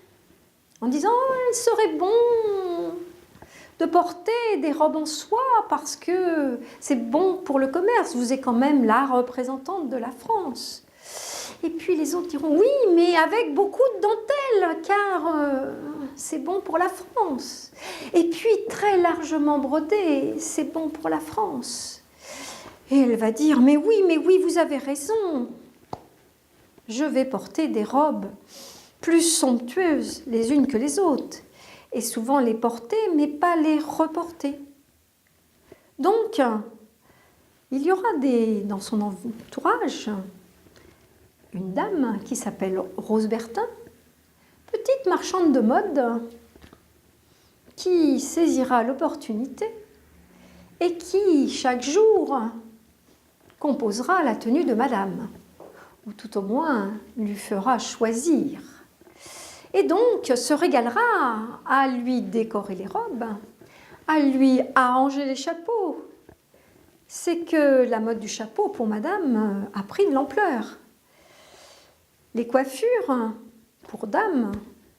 en disant « il serait bon de porter des robes en soie parce que c'est bon pour le commerce, vous êtes quand même la représentante de la France ». Et puis les autres diront « oui, mais avec beaucoup de dentelles, car c'est bon pour la France ». Et puis très largement brodé, c'est bon pour la France. Et elle va dire « mais oui, vous avez raison, je vais porter des robes plus somptueuses les unes que les autres, et souvent les porter, mais pas les reporter. » Donc, il y aura dans son entourage une dame qui s'appelle Rose Bertin, petite marchande de mode, qui saisira l'opportunité et qui, chaque jour, composera la tenue de madame, ou tout au moins lui fera choisir. Et donc se régalera à lui décorer les robes, à lui arranger les chapeaux. C'est que la mode du chapeau pour madame a pris de l'ampleur. Les coiffures pour dames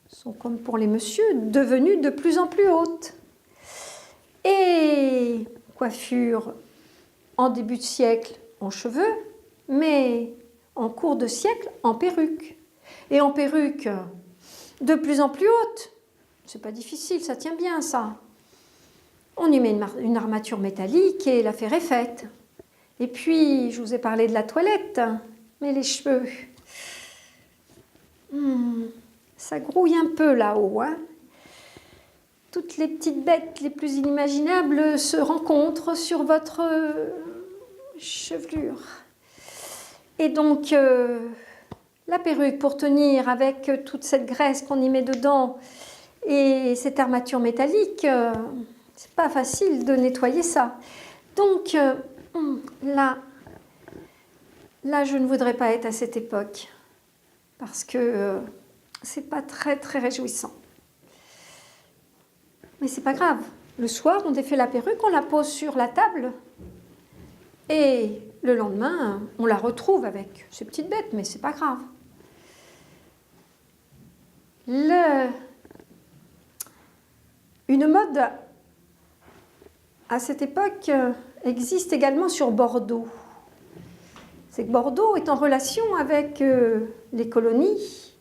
sont comme pour les messieurs devenues de plus en plus hautes. Et coiffure en début de siècle en cheveux, mais en cours de siècle en perruque. Et en perruque de plus en plus haute. C'est pas difficile, ça tient bien ça. On y met une armature métallique et l'affaire est faite. Et puis, je vous ai parlé de la toilette, mais les cheveux, ça grouille un peu là-haut, hein. Toutes les petites bêtes les plus inimaginables se rencontrent sur votre chevelure. Et donc, la perruque, pour tenir avec toute cette graisse qu'on y met dedans et cette armature métallique, c'est pas facile de nettoyer ça. Donc, là, je ne voudrais pas être à cette époque parce que c'est pas très, très réjouissant. Mais c'est pas grave. Le soir, on défait la perruque, on la pose sur la table et le lendemain, on la retrouve avec ces petites bêtes, mais c'est pas grave. Une mode à cette époque existe également sur Bordeaux. C'est que Bordeaux est en relation avec les colonies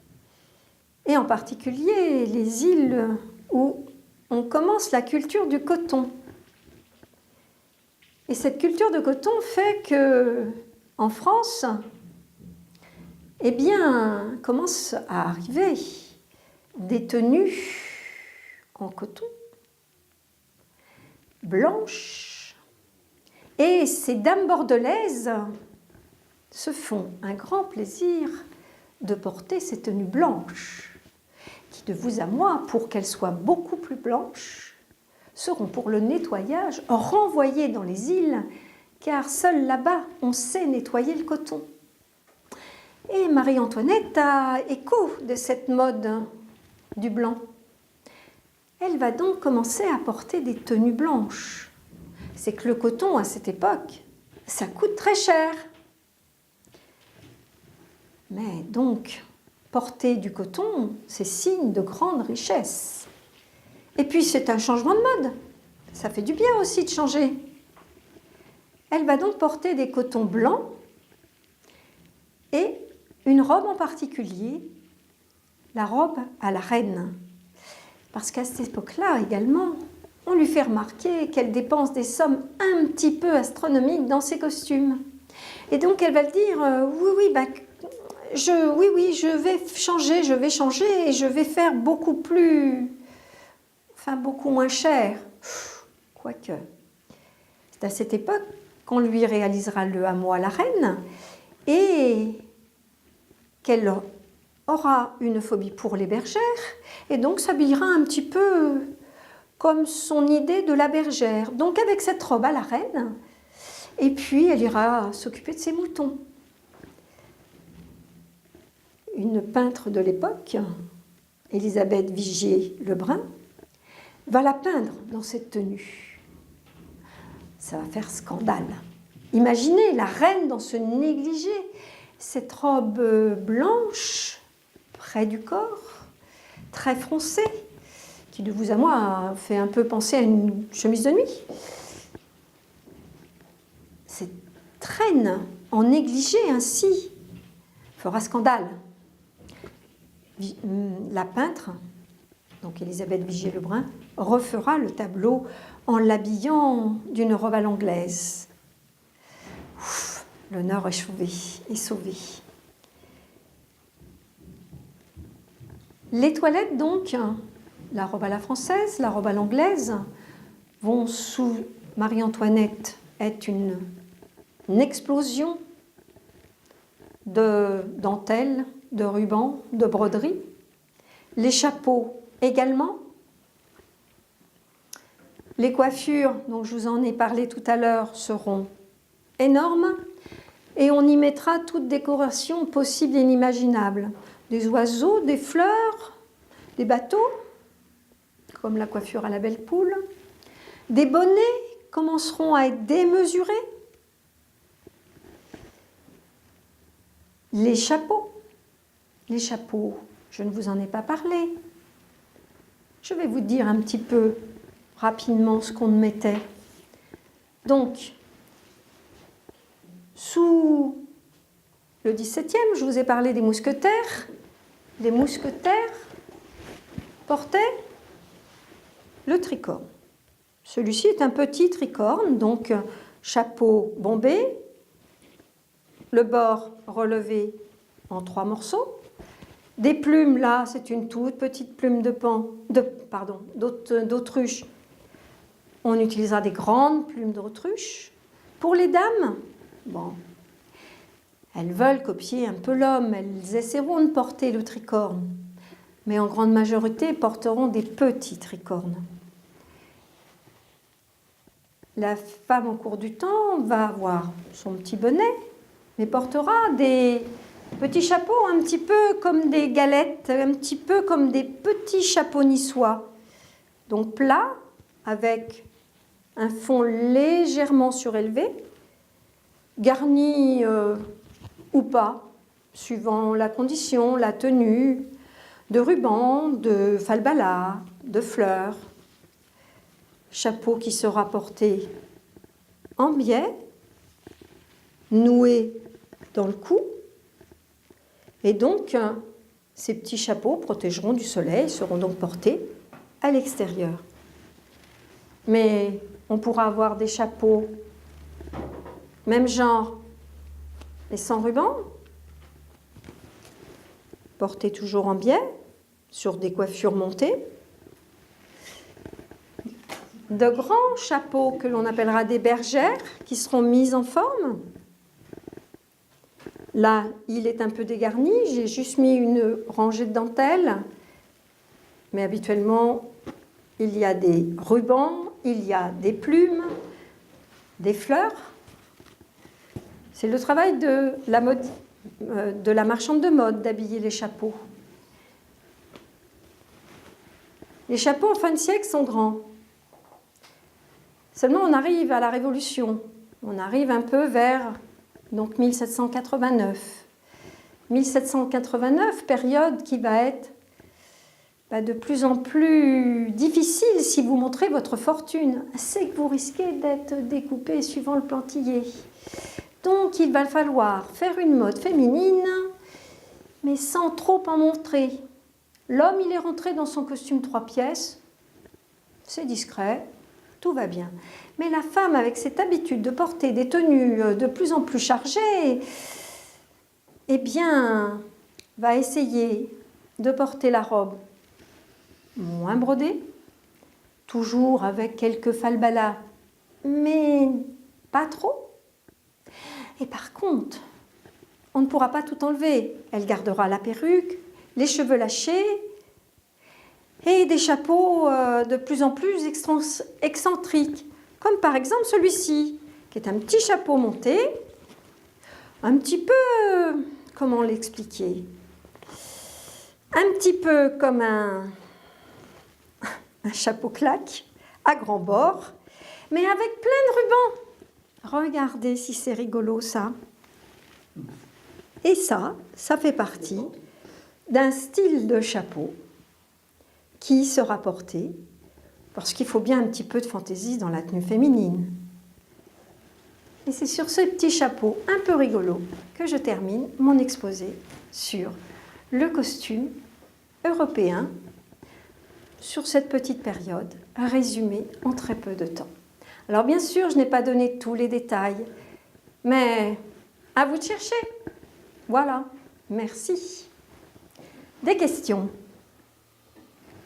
et en particulier les îles où on commence la culture du coton. Et cette culture de coton fait que, en France, eh bien, commencent à arriver des tenues en coton, blanches, et ces dames bordelaises se font un grand plaisir de porter ces tenues blanches, qui de vous à moi, pour qu'elles soient beaucoup plus blanches, seront pour le nettoyage renvoyées dans les îles, car seul là-bas on sait nettoyer le coton. Et Marie-Antoinette a écho de cette mode du blanc. Elle va donc commencer à porter des tenues blanches. C'est que le coton à cette époque, ça coûte très cher. Mais donc, porter du coton, c'est signe de grande richesse. Et puis c'est un changement de mode. Ça fait du bien aussi de changer. Elle va donc porter des cotons blancs et une robe en particulier, la robe à la reine. Parce qu'à cette époque-là également, on lui fait remarquer qu'elle dépense des sommes un petit peu astronomiques dans ses costumes. Et donc elle va dire je vais changer et je vais faire beaucoup moins cher. Quoique, c'est à cette époque qu'on lui réalisera le hameau à la reine et qu'elle aura une phobie pour les bergères et donc s'habillera un petit peu comme son idée de la bergère. Donc avec cette robe à la reine, et puis elle ira s'occuper de ses moutons. Une peintre de l'époque, Élisabeth Vigier-Lebrun, va la peindre dans cette tenue. ça va faire scandale. Imaginez la reine dans ce négligé, cette robe blanche près du corps, très froncée, qui de vous à moi fait un peu penser à une chemise de nuit. Cette reine en négligé ainsi fera scandale. La peintre, donc Élisabeth Vigée-Lebrun, refera le tableau en l'habillant d'une robe à l'anglaise. L'honneur est sauvé. Les toilettes, donc, la robe à la française, la robe à l'anglaise, vont sous Marie-Antoinette être une explosion de dentelles, de rubans, de broderies. Les chapeaux également. Les coiffures, dont je vous en ai parlé tout à l'heure, seront énormes et on y mettra toute décoration possible et inimaginable. Des oiseaux, des fleurs, des bateaux, comme la coiffure à la belle poule. Des bonnets commenceront à être démesurés. Les chapeaux, je ne vous en ai pas parlé. Je vais vous dire un petit peu rapidement ce qu'on mettait. Donc, sous le XVIIe, je vous ai parlé des mousquetaires. Les mousquetaires portaient le tricorne. Celui-ci est un petit tricorne, donc chapeau bombé, le bord relevé en 3 morceaux. Des plumes, là, c'est une toute petite plume d'autruche. On utilisera des grandes plumes d'autruche. Pour les dames, bon, elles veulent copier un peu l'homme, elles essaieront de porter le tricorne, mais en grande majorité porteront des petits tricornes. La femme au cours du temps va avoir son petit bonnet, mais portera des petits chapeaux un petit peu comme des galettes, un petit peu comme des petits chapeaux niçois. Donc plats, avec un fond légèrement surélevé, garni ou pas, suivant la condition, la tenue, de rubans, de falbalas, de fleurs. Chapeau qui sera porté en biais, noué dans le cou. Et donc, ces petits chapeaux protégeront du soleil, seront donc portés à l'extérieur. Mais on pourra avoir des chapeaux, même genre, mais sans ruban, portés toujours en biais, sur des coiffures montées. De grands chapeaux que l'on appellera des bergères, qui seront mis en forme. Là, il est un peu dégarni, j'ai juste mis une rangée de dentelles, mais habituellement, il y a des rubans, il y a des plumes, des fleurs. C'est le travail de la marchande de mode d'habiller les chapeaux. Les chapeaux en fin de siècle sont grands. Seulement, on arrive à la Révolution. On arrive un peu vers donc 1789. 1789, période qui va être de plus en plus difficile si vous montrez votre fortune. C'est que vous risquez d'être découpé suivant le plantillé. Donc, il va falloir faire une mode féminine, mais sans trop en montrer. L'homme, il est rentré dans son costume 3 pièces. C'est discret. Tout va bien. Mais la femme, avec cette habitude de porter des tenues de plus en plus chargées, eh bien, va essayer de porter la robe moins brodée, toujours avec quelques falbalas, mais pas trop. Et par contre, on ne pourra pas tout enlever. Elle gardera la perruque, les cheveux lâchés, et des chapeaux de plus en plus excentriques, comme par exemple celui-ci, qui est un petit chapeau monté, un petit peu, comment l'expliquer, un petit peu comme un chapeau claque à grand bord, mais avec plein de rubans. Regardez si c'est rigolo ça. Et ça fait partie d'un style de chapeau qui sera porté, parce qu'il faut bien un petit peu de fantaisie dans la tenue féminine. Et c'est sur ce petit chapeau un peu rigolo que je termine mon exposé sur le costume européen sur cette petite période, résumé en très peu de temps. Alors bien sûr, je n'ai pas donné tous les détails, mais à vous de chercher. Voilà, merci. Des questions?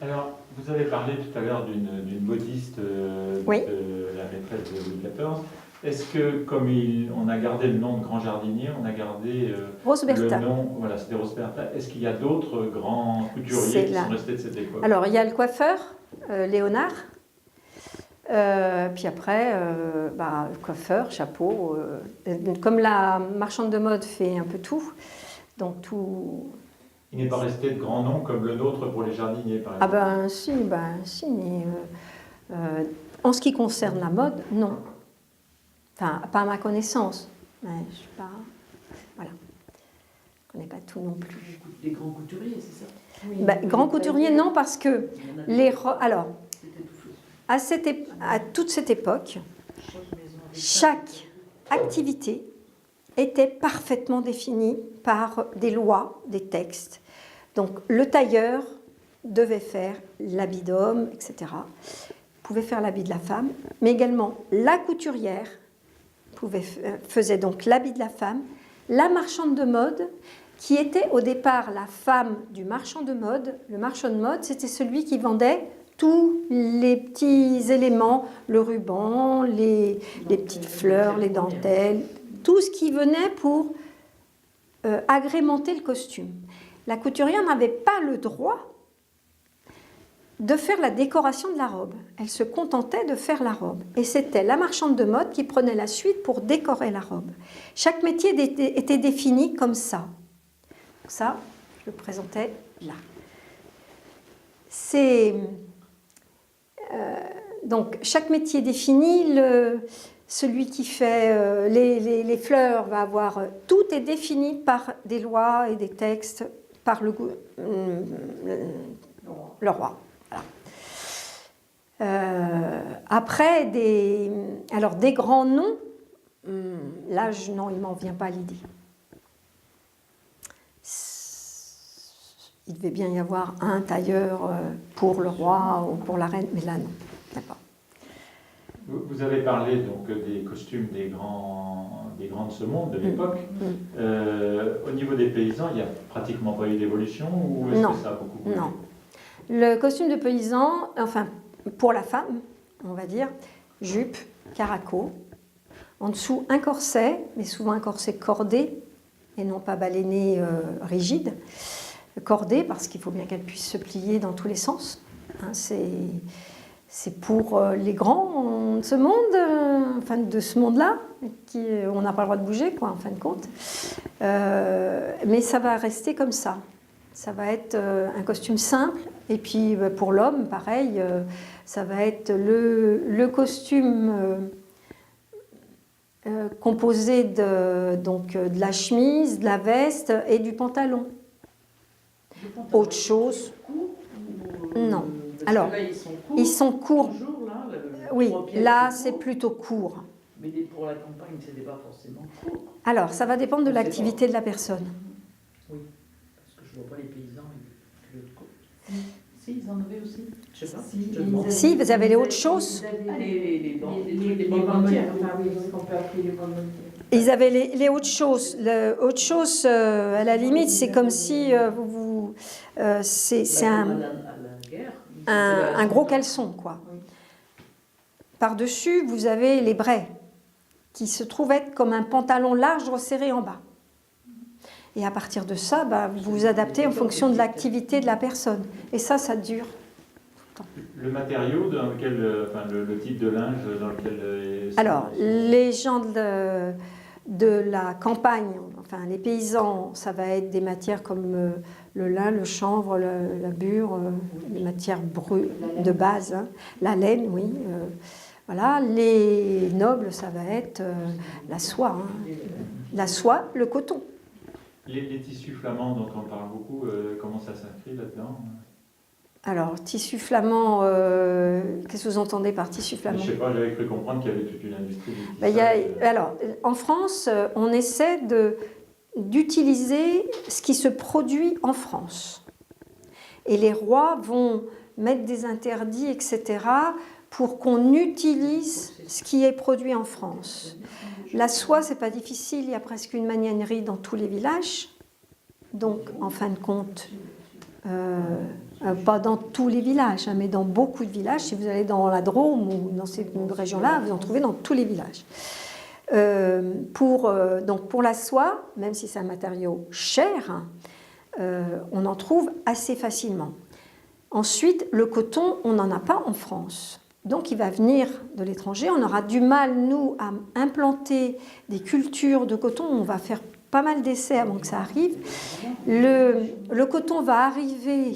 Alors, vous avez parlé tout à l'heure d'une modiste oui. de la maîtresse de Louis XIV. Est-ce que, comme on a gardé le nom de grand jardinier, on a gardé le nom, voilà, c'était Rosberta. Est-ce qu'il y a d'autres grands couturiers qui sont restés de cette époque? Alors, il y a le coiffeur, Léonard. Puis après, le coiffeur, chapeau. Comme la marchande de mode fait un peu tout, donc tout... Il n'est pas resté de grands noms comme le nôtre pour les jardiniers, par exemple? Ah si, mais en ce qui concerne la mode, non. Enfin, pas à ma connaissance. Mais je suis pas... Voilà. Je ne connais pas tout non plus. Des grands couturiers, c'est ça? Oui, grands couturiers, non, parce que alors, à toute cette époque, chaque activité était parfaitement définie par des lois, des textes. Donc, le tailleur devait faire l'habit d'homme, etc. Pouvait faire l'habit de la femme, mais également la couturière faisait donc l'habit de la femme, la marchande de mode, qui était au départ la femme du marchand de mode. Le marchand de mode, c'était celui qui vendait tous les petits éléments, le ruban, les petites fleurs, les dentelles, tout ce qui venait pour agrémenter le costume. La couturière n'avait pas le droit de faire la décoration de la robe. Elle se contentait de faire la robe. Et c'était la marchande de mode qui prenait la suite pour décorer la robe. Chaque métier était défini comme ça. Ça, je le présentais là. Donc, chaque métier défini, celui qui fait les fleurs va avoir... tout est défini par des lois et des textes, par le roi. Voilà. Après, des grands noms, là, non, il ne m'en vient pas à l'idée. Il devait bien y avoir un tailleur pour le roi ou pour la reine, mais là, non, il n'y a pas. Vous avez parlé donc des costumes des grands de ce monde, de l'époque. Au niveau des paysans, il n'y a pratiquement pas eu d'évolution, ou est-ce que ça a beaucoup bougé? Non. Le costume de paysan, enfin, pour la femme, on va dire, jupe, caraco, en dessous un corset, mais souvent un corset cordé, et non pas baleiné rigide. Cordé, parce qu'il faut bien qu'elle puisse se plier dans tous les sens. Hein, c'est pour les grands de ce monde, enfin de ce monde-là, on n'a pas le droit de bouger, quoi, en fin de compte. Mais ça va rester comme ça. Ça va être un costume simple. Et puis pour l'homme, pareil, ça va être le costume composé de la chemise, de la veste et du pantalon. Autre chose? Non. Alors, là, ils sont courts. Toujours, là, oui, là, c'est plutôt court. Mais pour la campagne, ce n'est pas forcément court. Alors, ça va dépendre de l'activité de la personne. Oui, parce que je ne vois pas les paysans. Si, ils en avaient aussi. Je sais pas. Si, vous avez les hautes choses. Les bonbonnières. Ils avaient les hautes choses. Les hautes choses, à la limite, c'est comme si c'est un gros caleçon, quoi. Par-dessus, vous avez les braies, qui se trouvent être comme un pantalon large resserré en bas. Et à partir de ça, vous vous adaptez en fonction de l'activité de la personne. Et ça dure tout le temps. Le matériau dans lequel, le type de linge dans lequel... Alors, les gens de la campagne, enfin les paysans, ça va être des matières comme le lin, le chanvre, la bure, les matières de base, hein. La laine, oui. Voilà, les nobles, ça va être la soie. Hein. La soie, le coton. Les tissus flamands dont on parle beaucoup, comment ça s'inscrit là-dedans? Alors, tissu flamand, qu'est-ce que vous entendez par tissu flamand? Je ne sais pas, j'avais cru comprendre qu'il y avait toute une industrie du tissage. Alors, en France, on essaie d'utiliser ce qui se produit en France. Et les rois vont mettre des interdits, etc., pour qu'on utilise ce qui est produit en France. La soie, c'est pas difficile, il y a presque une magnanerie dans tous les villages. Donc, en fin de compte, pas dans tous les villages, hein, mais dans beaucoup de villages. Si vous allez dans la Drôme ou dans cette région-là, vous en trouvez dans tous les villages. Donc pour la soie, même si c'est un matériau cher, on en trouve assez facilement. Ensuite, le coton, on n'en a pas en France. Donc il va venir de l'étranger. On aura du mal, nous, à implanter des cultures de coton. On va faire pas mal d'essais avant que ça arrive. Le coton va arriver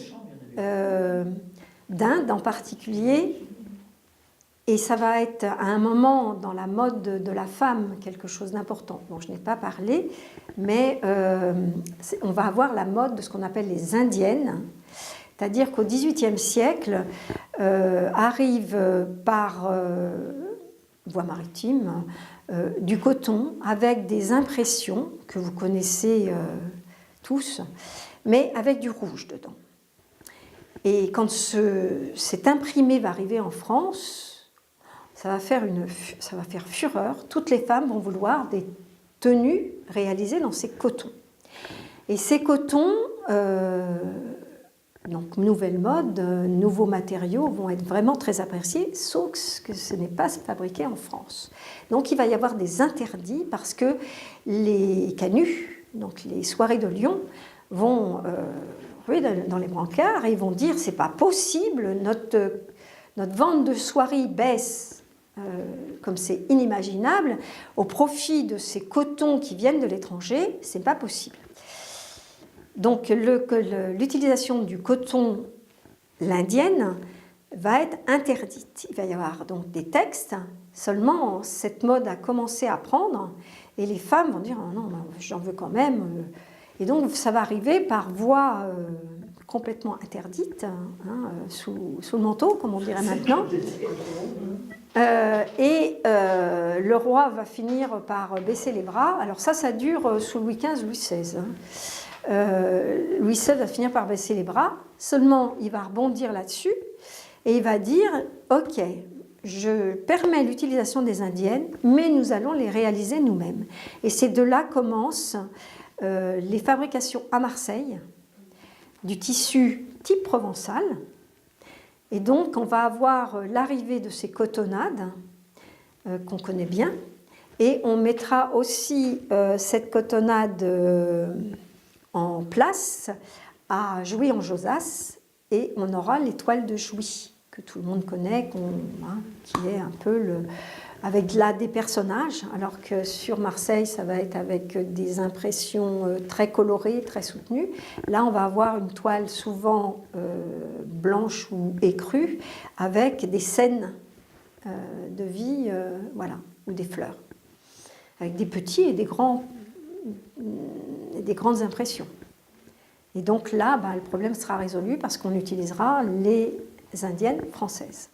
d'Inde en particulier, et ça va être à un moment dans la mode de la femme quelque chose d'important. Bon, je n'ai pas parlé, mais on va avoir la mode de ce qu'on appelle les indiennes, c'est-à-dire qu'au XVIIIe siècle arrive par voie maritime du coton avec des impressions que vous connaissez tous, mais avec du rouge dedans. Et quand cet imprimé va arriver en France, ça va faire fureur. Toutes les femmes vont vouloir des tenues réalisées dans ces cotons. Et ces cotons, donc nouvelle mode, nouveaux matériaux, vont être vraiment très appréciés, sauf que ce n'est pas fabriqué en France. Donc il va y avoir des interdits parce que les canuts, donc les soirées de Lyon, vont dans les brancards et ils vont dire c'est pas possible, notre vente de soieries baisse comme c'est inimaginable au profit de ces cotons qui viennent de l'étranger, c'est pas possible. Donc l'utilisation du coton, l'indienne, va être interdite. Il va y avoir donc des textes, seulement cette mode a commencé à prendre et les femmes vont dire oh non, j'en veux quand même. Et donc ça va arriver par voie complètement interdite, hein, sous le manteau, comme on dirait maintenant. Le roi va finir par baisser les bras. Alors ça dure sous Louis XV, Louis XVI. Louis XVI va finir par baisser les bras. Seulement, il va rebondir là-dessus et il va dire « Ok, je permets l'utilisation des indiennes, mais nous allons les réaliser nous-mêmes. » Et c'est de là commencent les fabrications à Marseille du tissu type provençal. Et donc, on va avoir l'arrivée de ces cotonnades qu'on connaît bien. Et on mettra aussi cette cotonnade en place à Jouy-en-Josas. Et on aura les toiles de Jouy, que tout le monde connaît, qui est un peu avec là des personnages, alors que sur Marseille, ça va être avec des impressions très colorées, très soutenues. Là, on va avoir une toile souvent blanche ou écrue, avec des scènes de vie, voilà, ou des fleurs, avec des petits et des grandes impressions. Et donc là, le problème sera résolu parce qu'on utilisera les indiennes françaises.